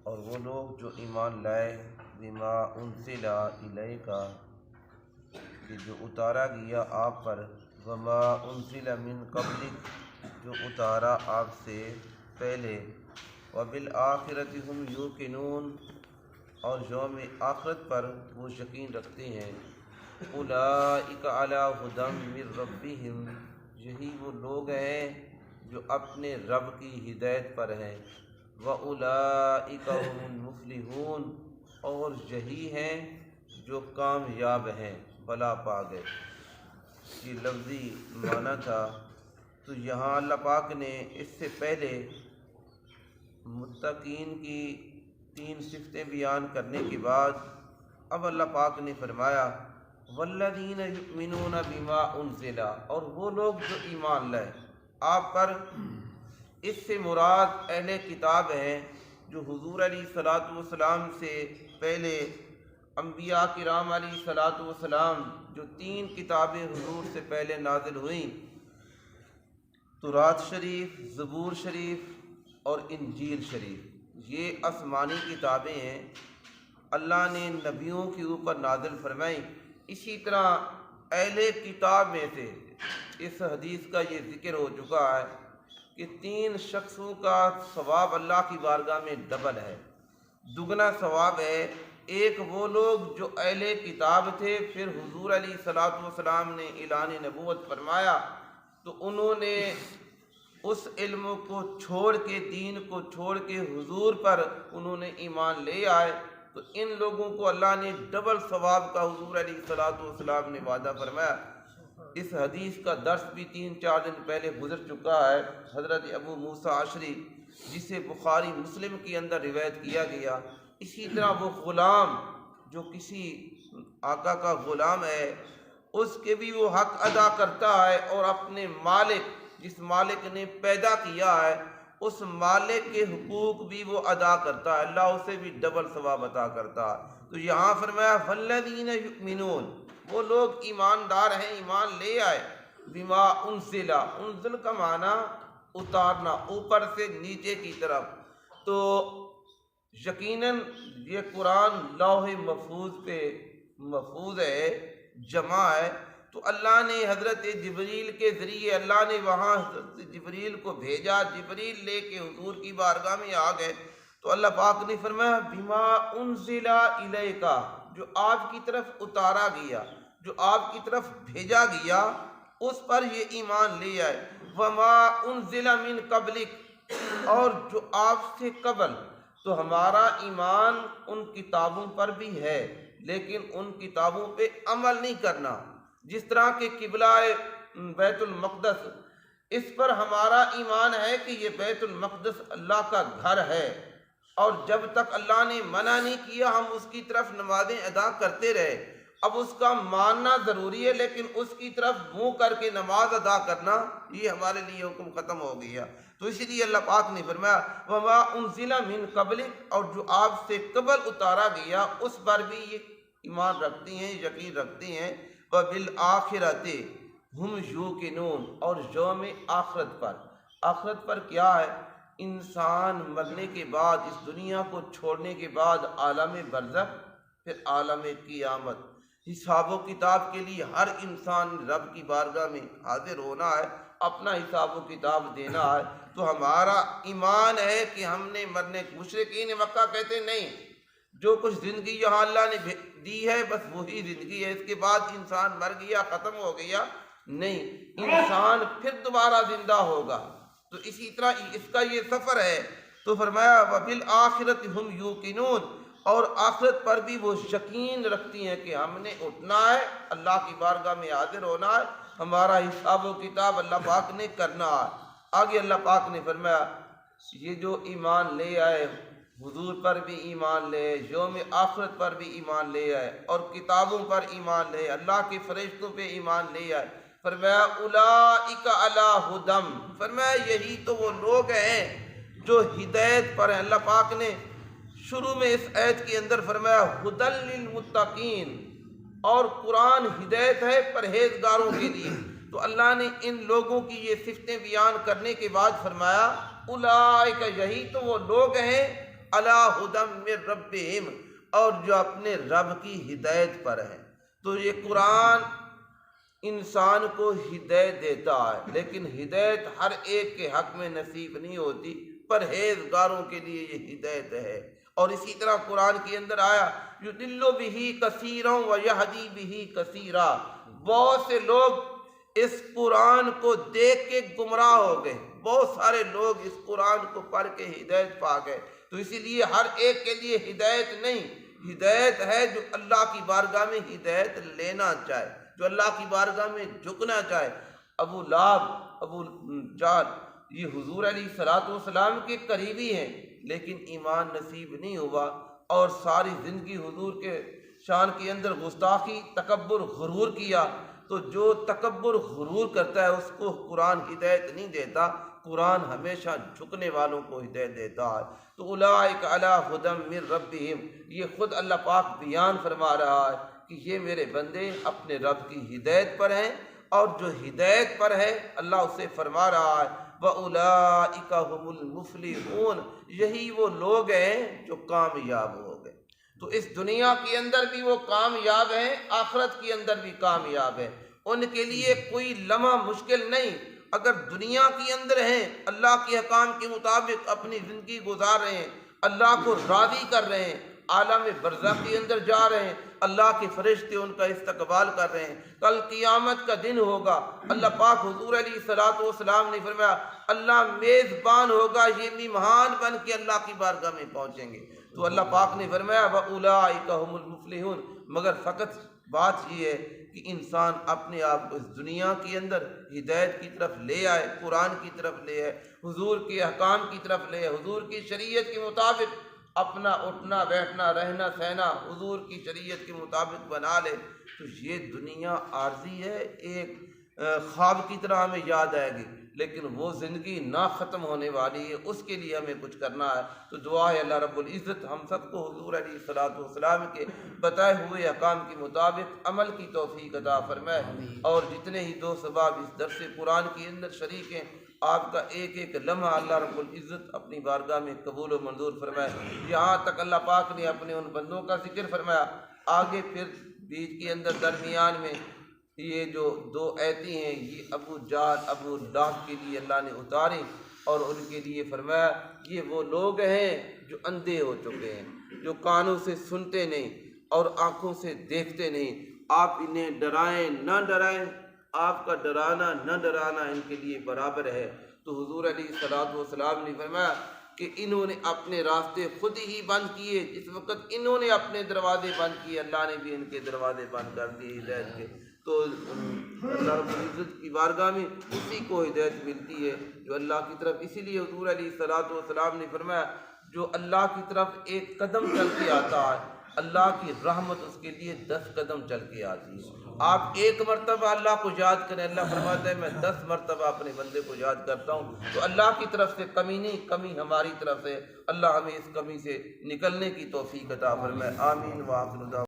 اور وہ لوگ جو ایمان لائے بما انزل الیک کہ جو اتارا گیا آپ پر، وما انزل من قبلک جو اتارا آپ سے پہلے، وبالآخرۃ ہم یوقنون اور یوم آخرت پر وہ یقین رکھتے ہیں، اولئک علی ھدی من ربہم یہی وہ لوگ ہیں جو اپنے رب کی ہدایت پر ہیں، وَأُولَئِكَ هُمُ الْمُفْلِحُونَ اور یہی ہیں جو کامیاب ہیں، بھلا پا گئے۔ یہ لفظی معنی تھا۔ تو یہاں اللہ پاک نے اس سے پہلے متقین کی 3 صفتیں بیان کرنے کے بعد اب اللہ پاک نے فرمایا والذین یؤمنون بما انزل اور وہ لوگ جو ایمان لائے آپ پر۔ اس سے مراد اہل کتاب ہیں جو حضور علیہ الصلوۃ والسلام سے پہلے انبیاء کرام علیہ الصلوۃ والسلام جو 3 کتابیں حضور سے پہلے نازل ہوئیں، تورات شریف، زبور شریف اور انجیل شریف، یہ آسمانی کتابیں ہیں، اللہ نے نبیوں کے اوپر نازل فرمائیں۔ اسی طرح اہل کتاب میں سے اس حدیث کا یہ ذکر ہو چکا ہے کہ 3 شخصوں کا ثواب اللہ کی بارگاہ میں ڈبل ہے، دگنا ثواب ہے۔ ایک وہ لوگ جو اہل کتاب تھے، پھر حضور علیہ الصلوۃ والسلام نے اعلان نبوت فرمایا تو انہوں نے اس علم کو چھوڑ کے، دین کو چھوڑ کے حضور پر انہوں نے ایمان لے آئے، تو ان لوگوں کو اللہ نے ڈبل ثواب کا حضور علیہ الصلوۃ والسلام نے وعدہ فرمایا۔ اس حدیث کا درس بھی 3-4 دن پہلے گزر چکا ہے، حضرت ابو موسیٰ اشعری جسے بخاری مسلم کے اندر روایت کیا گیا۔ اسی طرح وہ غلام جو کسی آقا کا غلام ہے، اس کے بھی وہ حق ادا کرتا ہے، اور اپنے مالک جس مالک نے پیدا کیا ہے اس مالک کے حقوق بھی وہ ادا کرتا ہے، اللہ اسے بھی ڈبل ثواب عطا کرتا ہے۔ تو یہاں فرمایا فالذین یؤمنون وہ لوگ ایماندار ہیں، ایمان لے آئے، بما انزل، انزل کا معنی اتارنا، اوپر سے نیچے کی طرف۔ تو یقیناً یہ قرآن لوح محفوظ پہ محفوظ ہے، جمع ہے، تو اللہ نے حضرت جبریل کے ذریعے اللہ نے وہاں حضرت جبریل کو بھیجا، جبریل لے کے حضور کی بارگاہ میں آ گئے، تو اللہ پاک نے فرمایا بما انزل الیک جو آپ کی طرف اتارا گیا، جو آپ کی طرف بھیجا گیا، اس پر یہ ایمان لے آئے، وما انزل من قبلک اور جو آپ سے قبل۔ تو ہمارا ایمان ان کتابوں پر بھی ہے، لیکن ان کتابوں پہ عمل نہیں کرنا۔ جس طرح کہ قبلہ بیت المقدس، اس پر ہمارا ایمان ہے کہ یہ بیت المقدس اللہ کا گھر ہے، اور جب تک اللہ نے منع نہیں کیا ہم اس کی طرف نمازیں ادا کرتے رہے۔ اب اس کا ماننا ضروری ہے، لیکن اس کی طرف منہ کر کے نماز ادا کرنا یہ ہمارے لیے حکم ختم ہو گیا۔ تو اسی لیے اللہ پاک نے فرمایا وما انزل من قبلک اور جو آپ سے قبل اتارا گیا اس پر بھی یہ ایمان رکھتے ہیں، یقین رکھتے ہیں۔ وبالآخرۃ ہم یوقنون اور یوم آخرت پر۔ آخرت پر کیا ہے؟ انسان مرنے کے بعد، اس دنیا کو چھوڑنے کے بعد عالم برزخ، پھر عالم قیامت، حساب و کتاب کے لیے ہر انسان رب کی بارگاہ میں حاضر ہونا ہے، اپنا حساب و کتاب دینا ہے۔ تو ہمارا ایمان ہے کہ ہم نے مرنے، مشرکین مکہ کہتے نہیں، جو کچھ زندگی یہاں اللہ نے دی ہے بس وہی زندگی ہے، اس کے بعد انسان مر گیا ختم ہو گیا، نہیں، انسان پھر دوبارہ زندہ ہوگا۔ تو اسی طرح اس کا یہ سفر ہے۔ تو فرمایا وبالآخرۃ ہم یوقنون اور آخرت پر بھی وہ یقین رکھتی ہیں کہ ہم نے اٹھنا ہے، اللہ کی بارگاہ میں حاضر ہونا ہے، ہمارا حساب و کتاب اللہ پاک نے کرنا ہے۔ آگے اللہ پاک نے فرمایا یہ جو ایمان لے آئے، حضور پر بھی ایمان لے، یوم آخرت پر بھی ایمان لے آئے، اور کتابوں پر ایمان لے، اللہ کے فرشتوں پہ ایمان لے آئے، فرمایا اولئک علی ھدی، فرمایا یہی تو وہ لوگ ہیں جو ہدایت پر ہیں۔ اللہ پاک نے شروع میں اس آیت کے اندر فرمایا ھدی للمتقین، اور قرآن ہدایت ہے پرہیزگاروں کے لیے۔ تو اللہ نے ان لوگوں کی یہ صفتیں بیان کرنے کے بعد فرمایا اولئک یہی تو وہ لوگ ہیں علی ھدی من ربہم، اور جو اپنے رب کی ہدایت پر ہیں۔ تو یہ قرآن انسان کو ہدایت دیتا ہے، لیکن ہدایت ہر ایک کے حق میں نصیب نہیں ہوتی، پرہیزگاروں کے لیے یہ ہدایت ہے۔ اور اسی طرح قرآن کے اندر آیا یضل بہ کثیرا ویہدی بہ کثیرا، بہت سے لوگ اس قرآن کو دیکھ کے گمراہ ہو گئے، بہت سارے لوگ اس قرآن کو پڑھ کے ہدایت پا گئے۔ تو اسی لیے ہر ایک کے لیے ہدایت نہیں، ہدایت ہے جو اللہ کی بارگاہ میں ہدایت لینا چاہے، جو اللہ کی بارگاہ میں جھکنا چاہے۔ ابو لہب، ابو جہل، یہ حضور علیہ الصلوۃ والسلام کے قریبی ہیں، لیکن ایمان نصیب نہیں ہوا، اور ساری زندگی حضور کے شان کے اندر گستاخی، تکبر، غرور کیا۔ تو جو تکبر غرور کرتا ہے اس کو قرآن ہدایت نہیں دیتا، قرآن ہمیشہ جھکنے والوں کو ہدایت دیتا ہے۔ تو اولئک علی ھدی من ربہم، یہ خود اللہ پاک بیان فرما رہا ہے کہ یہ میرے بندے اپنے رب کی ہدایت پر ہیں، اور جو ہدایت پر ہے اللہ اسے فرما رہا ہے وَأُولَئِكَ هُمُ الْمُفْلِحُونَ، یہی وہ لوگ ہیں جو کامیاب ہو گئے۔ تو اس دنیا کے اندر بھی وہ کامیاب ہیں، آخرت کے اندر بھی کامیاب ہیں، ان کے لیے کوئی لمحہ مشکل نہیں۔ اگر دنیا کے اندر ہیں، اللہ کے حکام کے مطابق اپنی زندگی گزار رہے ہیں، اللہ کو راضی کر رہے ہیں، عالم برزخ کے اندر جا رہے ہیں، اللہ کے فرشتے ان کا استقبال کر رہے ہیں، کل قیامت کا دن ہوگا، اللہ پاک حضور علیہ الصلوۃ والسلام نے فرمایا اللہ میزبان ہوگا، یہ مہمان بن کے اللہ کی بارگاہ میں پہنچیں گے۔ تو اللہ پاک نے فرمایا وَأُولَئِكَ هُمُ الْمُفْلِحُونَ، مگر فقط بات یہ ہے کہ انسان اپنے آپ کو اس دنیا کے اندر ہدایت کی طرف لے آئے، قرآن کی طرف لے آئے، حضور کے احکام کی طرف لے آئے، حضور کی شریعت کے مطابق اپنا اٹھنا بیٹھنا رہنا سہنا حضور کی شریعت کے مطابق بنا لے، تو یہ دنیا عارضی ہے، ایک خواب کی طرح ہمیں یاد آئے گی، لیکن وہ زندگی نہ ختم ہونے والی ہے، اس کے لیے ہمیں کچھ کرنا ہے۔ تو دعا ہے اللہ رب العزت ہم سب کو حضور علیہ الصلوۃ والسلام کے بتائے ہوئے احکام کے مطابق عمل کی توفیق عطا فرمائے، اور جتنے ہی دوست احباب اس درس قرآن کے اندر شریک ہیں، آپ کا ایک ایک لمحہ اللہ رب العزت اپنی بارگاہ میں قبول و منظور فرمائے۔ یہاں تک اللہ پاک نے اپنے ان بندوں کا ذکر فرمایا، آگے پھر بیچ کے اندر درمیان میں یہ جو دو ایتیں ہیں یہ ابو جہل ابو لہب کے لیے اللہ نے اتاری، اور ان کے لیے فرمایا یہ وہ لوگ ہیں جو اندھے ہو چکے ہیں، جو کانوں سے سنتے نہیں اور آنکھوں سے دیکھتے نہیں۔ آپ انہیں ڈرائیں نہ ڈرائیں، آپ کا ڈرانا نہ ڈرانا ان کے لیے برابر ہے۔ تو حضور علیہ الصلوۃ والسلام نے فرمایا کہ انہوں نے اپنے راستے خود ہی بند کیے، جس وقت انہوں نے اپنے دروازے بند کیے اللہ نے بھی ان کے دروازے بند کر دیے ہدایت کے۔ تو اللہ رب العزت کی بارگاہ میں اسی کو ہدایت ملتی ہے جو اللہ کی طرف، اسی لیے حضور علیہ الصلوۃ والسلام نے فرمایا جو اللہ کی طرف ایک قدم چل کے آتا ہے اللہ کی رحمت اس کے لیے 10 قدم چل کے آتی ہے۔ آپ ایک مرتبہ اللہ کو یاد کریں، اللہ فرماتا ہے میں 10 مرتبہ اپنے بندے کو یاد کرتا ہوں۔ تو اللہ کی طرف سے کمی نہیں، کمی ہماری طرف سے، اللہ ہمیں اس کمی سے نکلنے کی توفیق عطا فرمائے، آمین وآخر دعوانا۔